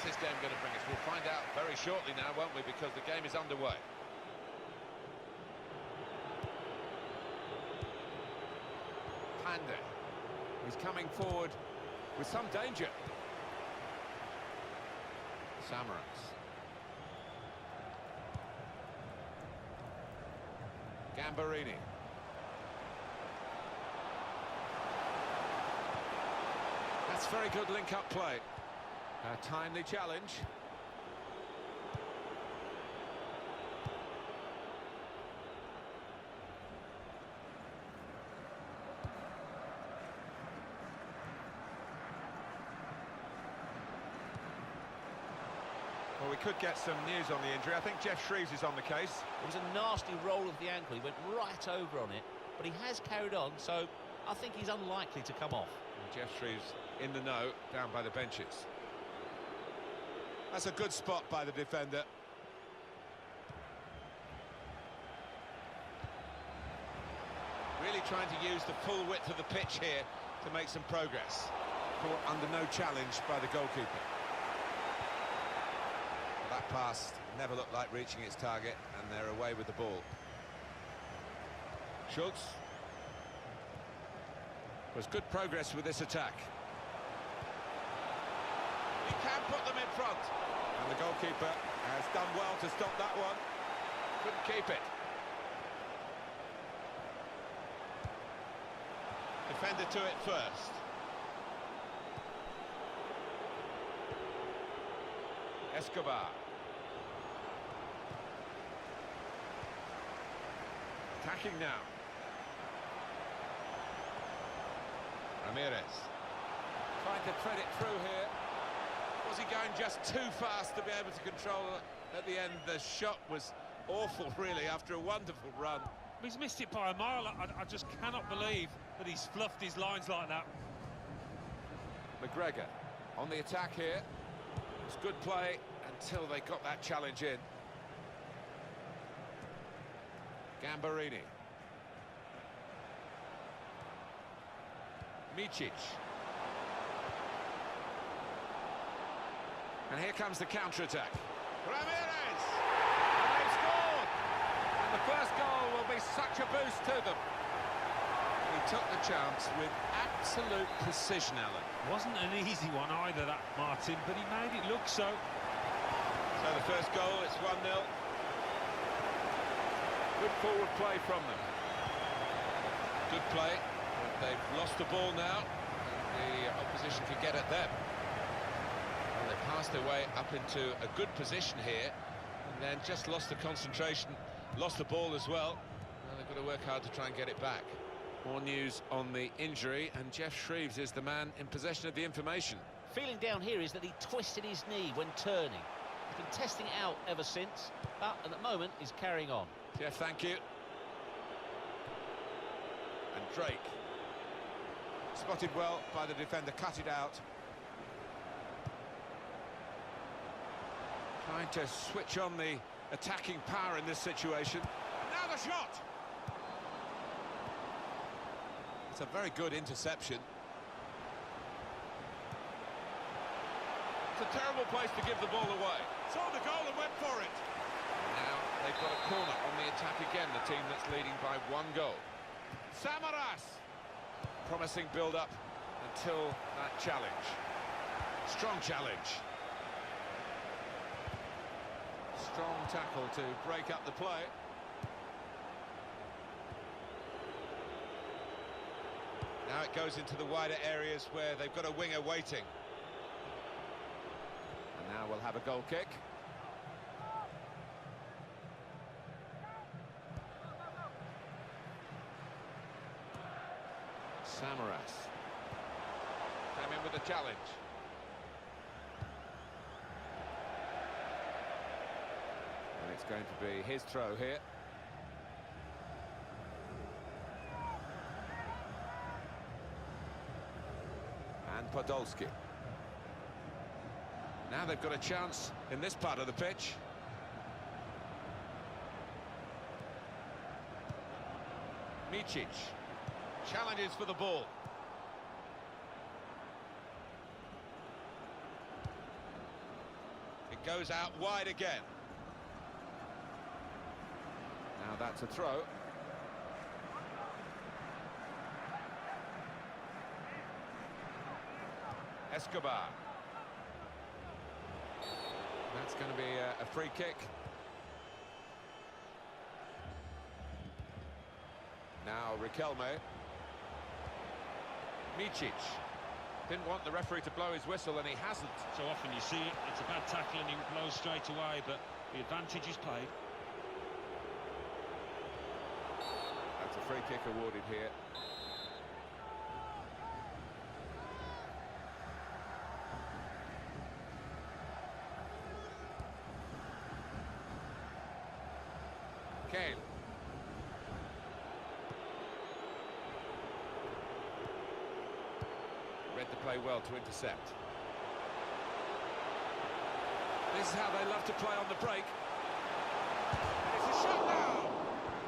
this game going to bring us? We'll find out very shortly now, won't we? Because the game is underway. Panda. He's coming forward with some danger. Samaras. Gambarini. That's very good link-up play. A timely challenge. Well, we could get some news on the injury. I think Jeff Shreves is on the case. It was a nasty roll of the ankle. He went right over on it, but he has carried on, so I think he's unlikely to come off. And Jeff Shreves in the know, down by the benches. That's a good spot by the defender. Really trying to use the full width of the pitch here to make some progress. Caught under no challenge by the goalkeeper. That pass never looked like reaching its target, and they're away with the ball. Schultz. Was good progress with this attack. He can put them in front. And the goalkeeper has done well to stop that one. Couldn't keep it. Defender to it first. Escobar. Attacking now. Ramirez. Trying to thread it through here. Was he going just too fast to be able to control it at the end? The shot was awful, really, after a wonderful run. He's missed it by a mile. I just cannot believe that he's fluffed his lines like that. McGregor on the attack here. It's good play until they got that challenge in. Gambarini. Micic. And here comes the counter-attack. Ramirez! And they've scored! And the first goal will be such a boost to them. He took the chance with absolute precision, Alan. Wasn't an easy one either, that, Martin, but he made it look so. So the first goal, it's 1-0. Good forward play from them. Good play. They've lost the ball now. And the opposition can get at them. And they passed their way up into a good position here. And then just lost the concentration. Lost the ball as well. Now they've got to work hard to try and get it back. More news on the injury. And Jeff Shreves is the man in possession of the information. Feeling down here is that he twisted his knee when turning. He's been testing it out ever since, but at the moment he's carrying on. Jeff, thank you. And Drake. Spotted well by the defender, cut it out. Trying to switch on the attacking power in this situation. And now the shot! It's a very good interception. It's a terrible place to give the ball away. Saw the goal and went for it. Now they've got a corner on the attack again, the team that's leading by 1 goal. Samaras! Promising build-up until that challenge. Strong challenge. Strong tackle to break up the play. Now it goes into the wider areas where they've got a winger waiting. And now we'll have a goal kick. Samaras came in with a challenge. And it's going to be his throw here. And Podolski. Now they've got a chance in this part of the pitch. Micic challenges for the ball. goes out wide again. Now that's a throw. Escobar. That's going to be a free kick. Now Riquelme. Micic. Didn't want the referee to blow his whistle, and he hasn't. So often you see it, it's a bad tackle and he blows straight away, but the advantage is played. That's a free kick awarded here. Kane. Read the play well to intercept. This is how they love to play on the break. And it's a shot now!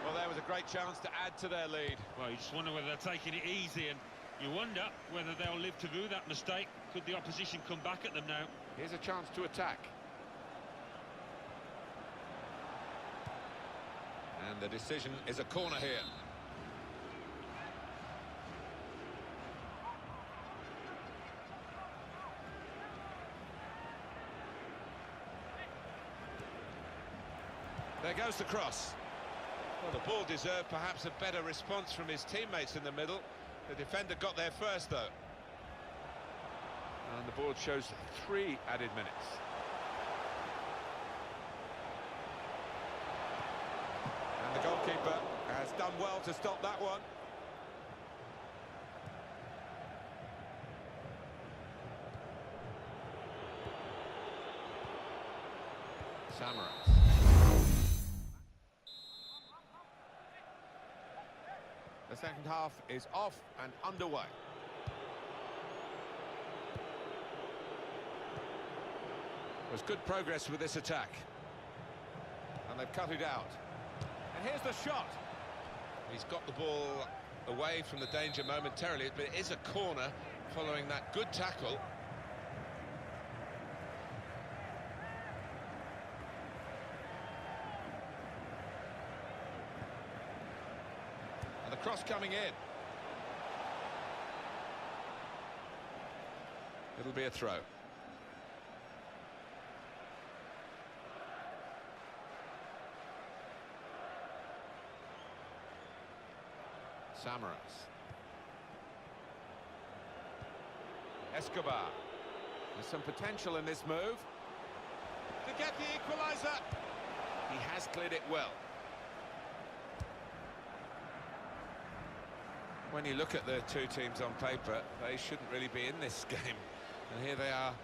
Well, there was a great chance to add to their lead. Well, you just wonder whether they're taking it easy, and you wonder whether they'll live to do that mistake. Could the opposition come back at them now? Here's a chance to attack. And the decision is a corner here. There goes the cross. Well, the ball deserved perhaps a better response from his teammates in the middle. The defender got there first, though. And the board shows 3 added minutes. And the goalkeeper has done well to stop that one. Samaras. The second half is off and underway. There's good progress with this attack. And they've cut it out. And here's the shot. He's got the ball away from the danger momentarily, but it is a corner following that good tackle. And the cross coming in. It'll be a throw. Samaras. Escobar. There's some potential in this move. To get the equaliser. He has cleared it well. When you look at the two teams on paper, they shouldn't really be in this game. And here they are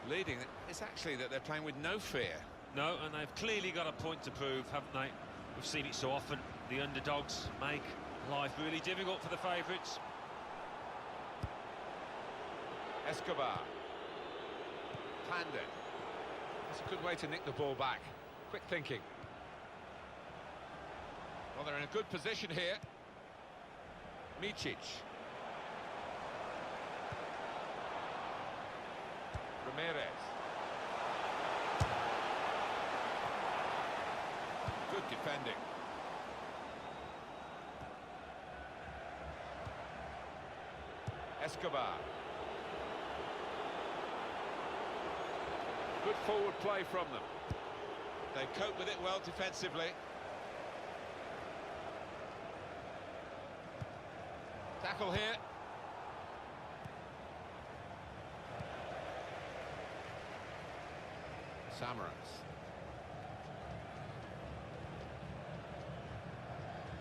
leading. It's actually that they're playing with no fear. No, and they've clearly got a point to prove, haven't they? We've seen it so often. The underdogs make life really difficult for the favourites. Escobar. Pandas. That's a good way to nick the ball back. Quick thinking. Well, they're in a good position here. Micic. Ramirez. Good defending. Escobar. Good forward play from them. They cope with it well defensively. Tackle here. Samaras.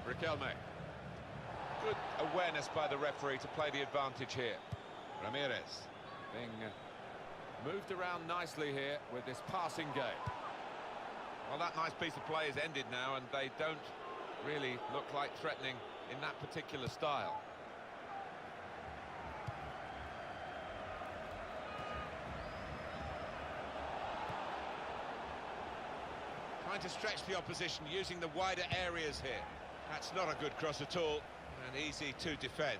Riquelme. Good awareness by the referee to play the advantage here. Ramirez being moved around nicely here with this passing game. Well, that nice piece of play is ended now, and they don't really look like threatening in that particular style. Trying to stretch the opposition using the wider areas here. That's not a good cross at all, and easy to defend.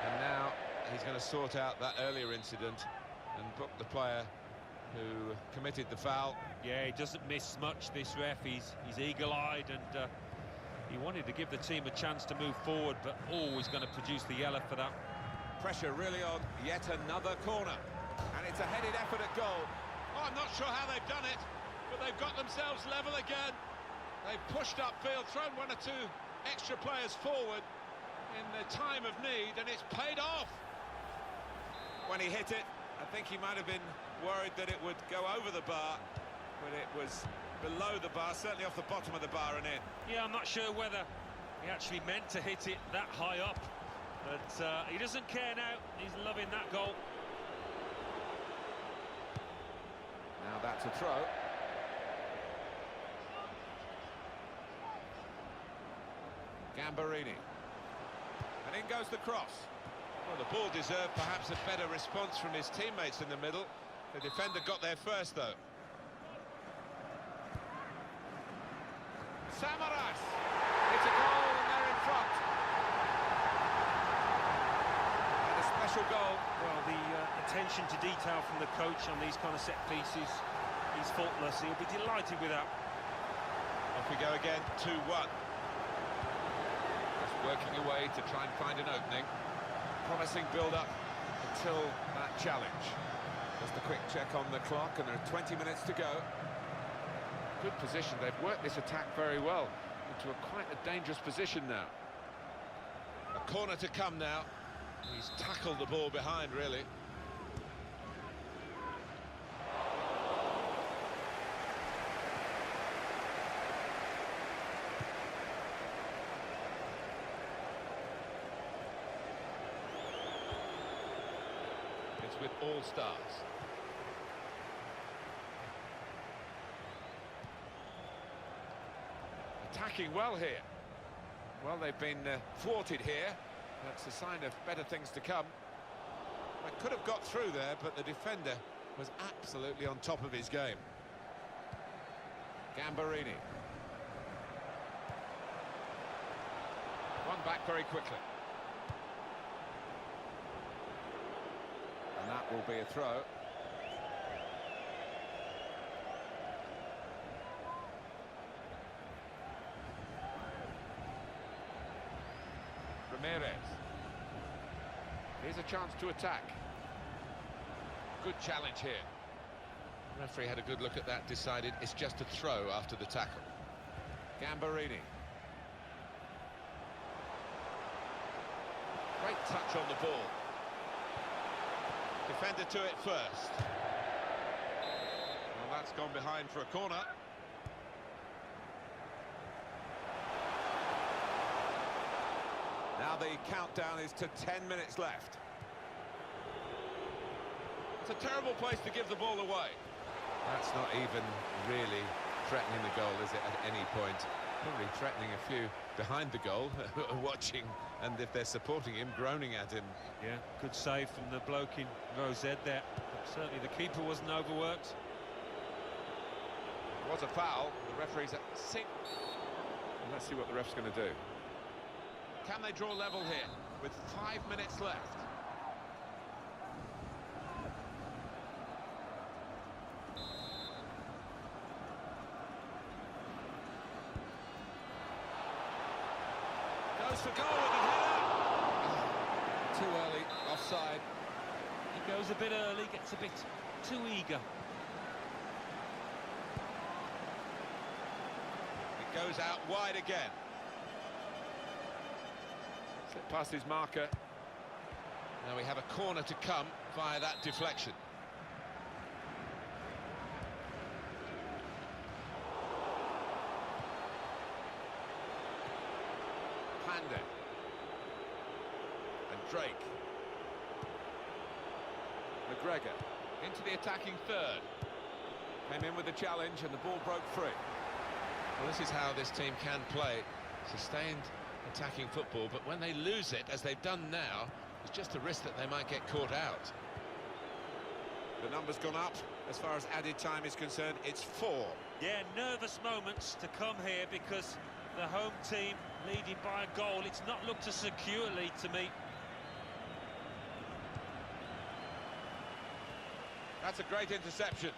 And now he's going to sort out that earlier incident and book the player who committed the foul. Yeah, he doesn't miss much, this ref. He's eagle-eyed, and he wanted to give the team a chance to move forward, but always going to produce the yellow for that. Pressure really on yet another corner. And it's a headed effort at goal. Oh, I'm not sure how they've done it, but they've got themselves level again. They've pushed upfield, thrown one or two extra players forward in the time of need, and it's paid off. When he hit it, I think he might have been worried that it would go over the bar, but it was below the bar, certainly off the bottom of the bar and in. Yeah, I'm not sure whether he actually meant to hit it that high up, but he doesn't care now. He's loving that goal. Now that's a throw. Gambarini. And in goes the cross. Well, the ball deserved perhaps a better response from his teammates in the middle. The defender got there first, though. Samaras! It's a goal and they're in front. And a special goal. Well, the attention to detail from the coach on these kind of set pieces, he's faultless. He'll be delighted with that. Off we go again, 2-1. Just working away to try and find an opening. Promising build-up until that challenge. Just a quick check on the clock, and there are 20 minutes to go. Good position. They've worked this attack very well into quite a dangerous position now. A corner to come now. He's tackled the ball behind, really. It's with all stars. Attacking well here. Well, they've been thwarted here. That's a sign of better things to come. They could have got through there, but the defender was absolutely on top of his game. Gambarini. One back very quickly. And that will be a throw. Ramirez. Here's a chance to attack. Good challenge here. The referee had a good look at that, decided it's just a throw after the tackle. Gambarini. Great touch on the ball. Defender to it first. Well, that's gone behind for a corner. Now the countdown is to 10 minutes left. It's a terrible place to give the ball away. That's not even really threatening the goal, is it, at any point? Probably threatening a few behind the goal, watching, and if they're supporting him, groaning at him. Yeah, good save from the bloke in row Z there. But certainly the keeper wasn't overworked. It was a foul. The referee's at 6. And let's see what the ref's going to do. Can they draw level here with 5 minutes left? Goes for goal with the header. Too early, offside. He goes a bit early, gets a bit too eager. It goes out wide again. Slip past his marker. Now we have a corner to come via that deflection. Panda. And Drake. McGregor into the attacking third. Came in with the challenge and the ball broke free. Well, this is how this team can play. Sustained attacking football, but when they lose it, as they've done now, it's just a risk that they might get caught out. The number's gone up. As far as added time is concerned, it's 4. Yeah, nervous moments to come here because the home team leading by a goal. It's not looked a secure lead to me. That's a great interception.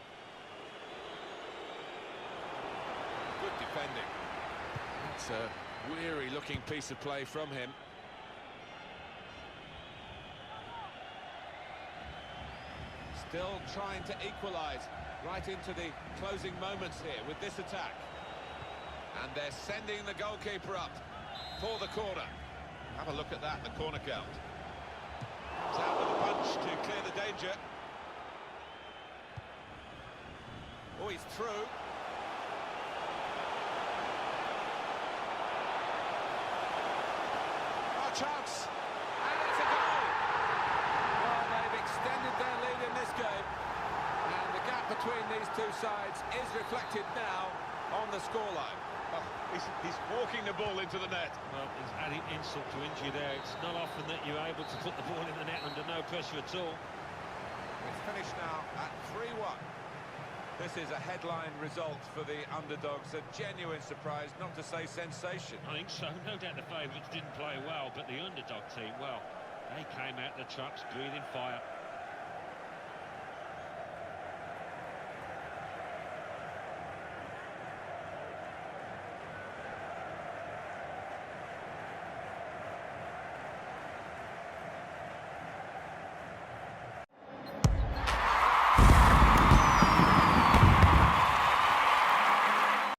Good defending. That's a weary-looking piece of play from him. Still trying to equalise right into the closing moments here with this attack. And they're sending the goalkeeper up for the corner. Have a look at that, the corner count. Comes out with a punch to clear the danger. Oh, he's through. Oh, chance! And it's a goal! Well, they've extended their lead in this game. And the gap between these two sides is reflected now on the scoreline. Oh, he's walking the ball into the net. Well, he's adding insult to injury there. It's not often that you're able to put the ball in the net under no pressure at all. It's finished now at 3-1. This is a headline result for the underdogs, a genuine surprise, not to say sensation. I think so. No doubt the favourites didn't play well, but the underdog team, well, they came out the trucks breathing fire.